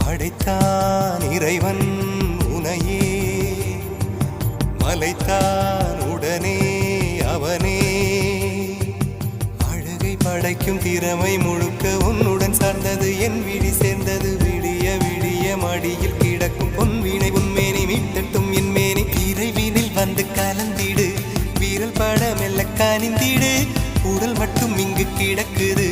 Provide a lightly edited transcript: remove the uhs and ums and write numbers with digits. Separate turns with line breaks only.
படைத்தான் இறைவன் உனையே, மலைத்தான் உடனே அவனே. அழகை படைக்கும் திறமை முழுக்க உன்னுடன் சார்ந்தது, என் விழி சேர்ந்தது. விடிய விடிய மடியில் கிடக்கும் பொன்வினை உன்மேனி மீட்டட்டும் என் மேனி. இறைவினில் வந்து கலந்திடு, வீரல் பட மெல்ல காணிந்திடு. உடல் மட்டும் இங்கு கிடக்குது,